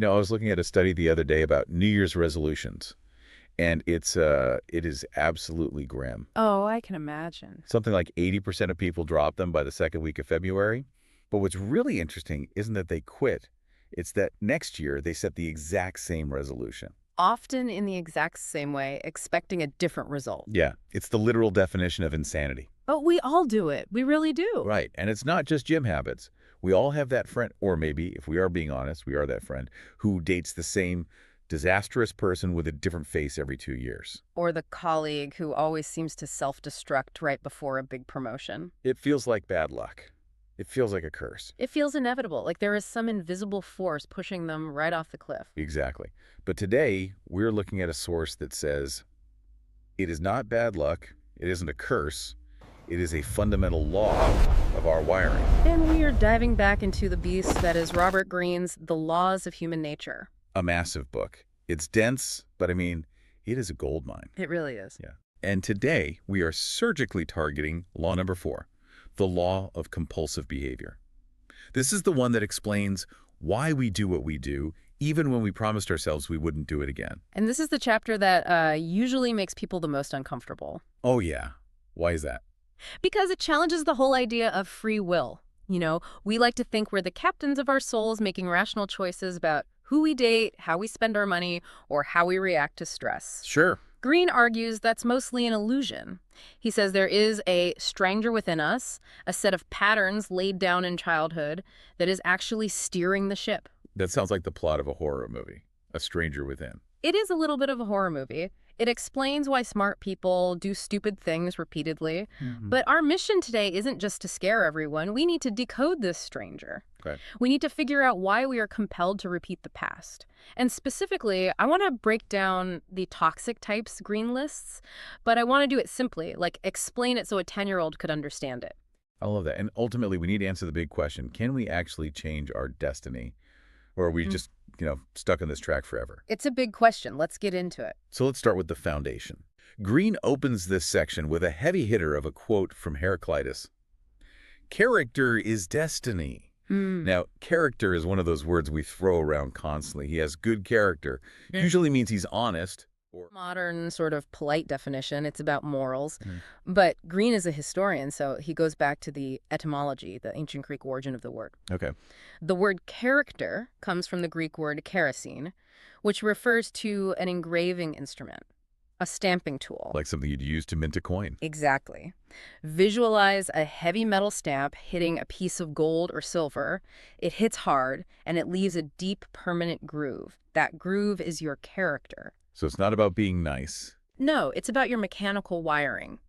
I was looking at a study the other day about New Year's resolutions, and it is absolutely grim. Oh, I can imagine. Something like 80% of people drop them by the second week of February. But what's really interesting isn't that they quit. It's that next year they set the exact same resolution. Often in the exact same way, expecting a different result. Yeah, it's the literal definition of insanity. But we all do it. We really do. Right, and it's not just gym habits. We all have that friend, or maybe, if we are being honest, we are that friend, who dates the same disastrous person with a different face every 2 years. Or the colleague who always seems to self-destruct right before a big promotion. It feels like bad luck. It feels like a curse. It feels inevitable, like there is some invisible force pushing them right off the cliff. Exactly. But today, we're looking at a source that says it is not bad luck, it isn't a curse, it is a fundamental law of our wiring. And we are diving back into the beast that is Robert Greene's The Laws of Human Nature. A massive book. It's dense, but I mean, it is a goldmine. It really is. Yeah. And today, we are surgically targeting law number 4, the Law of Compulsive Behavior. This is the one that explains why we do what we do, even when we promised ourselves we wouldn't do it again. And this is the chapter that usually makes people the most uncomfortable. Oh, yeah. Why is that? Because it challenges the whole idea of free will. We like to think we're the captains of our souls, making rational choices about who we date, how we spend our money, or how we react to stress. Sure. Greene argues that's mostly an illusion. He says there is a stranger within us, a set of patterns laid down in childhood that is actually steering the ship. That sounds like the plot of a horror movie, A Stranger Within. It is a little bit of a horror movie. It explains why smart people do stupid things repeatedly. But our mission today isn't just to scare everyone. We need to decode this stranger. Okay. We need to figure out why we are compelled to repeat the past. And specifically, I want to break down the toxic types Greene lists, but I want to do it simply, like explain it so a 10-year-old could understand it. I love that. And ultimately, we need to answer the big question. Can we actually change our destiny? Or are we just, stuck on this track forever? It's a big question. Let's get into it. So let's start with the foundation. Greene opens this section with a heavy hitter of a quote from Heraclitus. Character is destiny. Now, character is one of those words we throw around constantly. He has good character. Usually means he's honest. Modern sort of polite definition, it's about morals. But Greene is a historian, so he goes back to the etymology, the ancient Greek origin of the word. Okay. The word character comes from the Greek word charassein, which refers to an engraving instrument, a stamping tool. Like something you'd use to mint a coin. Exactly. Visualize a heavy metal stamp hitting a piece of gold or silver. It hits hard, and it leaves a deep, permanent groove. That groove is your character. So it's not about being nice. No, it's about your mechanical wiring.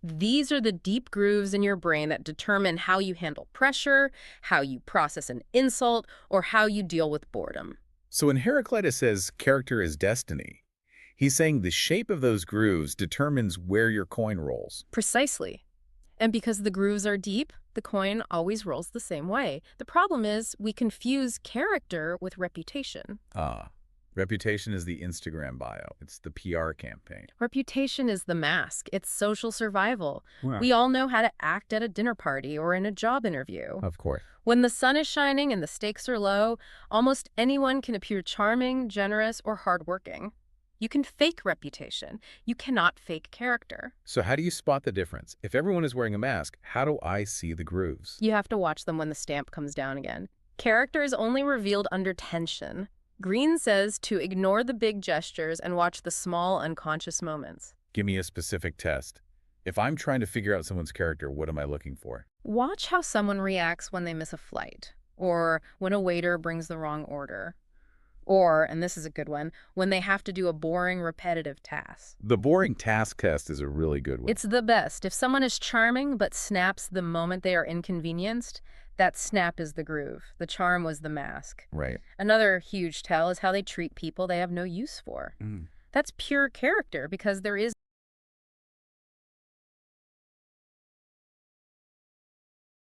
These are the deep grooves in your brain that determine how you handle pressure, how you process an insult, or how you deal with boredom. So when Heraclitus says character is destiny, he's saying the shape of those grooves determines where your coin rolls. Precisely. And because the grooves are deep, the coin always rolls the same way. The problem is we confuse character with reputation. Reputation is the Instagram bio. It's the PR campaign. Reputation is the mask. It's social survival. Wow. We all know how to act at a dinner party or in a job interview. Of course. When the sun is shining and the stakes are low, almost anyone can appear charming, generous, or hardworking. You can fake reputation. You cannot fake character. So how do you spot the difference? If everyone is wearing a mask, how do I see the grooves? You have to watch them when the stamp comes down again. Character is only revealed under tension. Greene says to ignore the big gestures and watch the small, unconscious moments. Give me a specific test. If I'm trying to figure out someone's character, what am I looking for? Watch how someone reacts when they miss a flight, or when a waiter brings the wrong order, or, and this is a good one, when they have to do a boring, repetitive task. The boring task test is a really good one. It's the best. If someone is charming but snaps the moment they are inconvenienced, that snap is the groove. The charm was the mask. Right. Another huge tell is how they treat people they have no use for. That's pure character because there is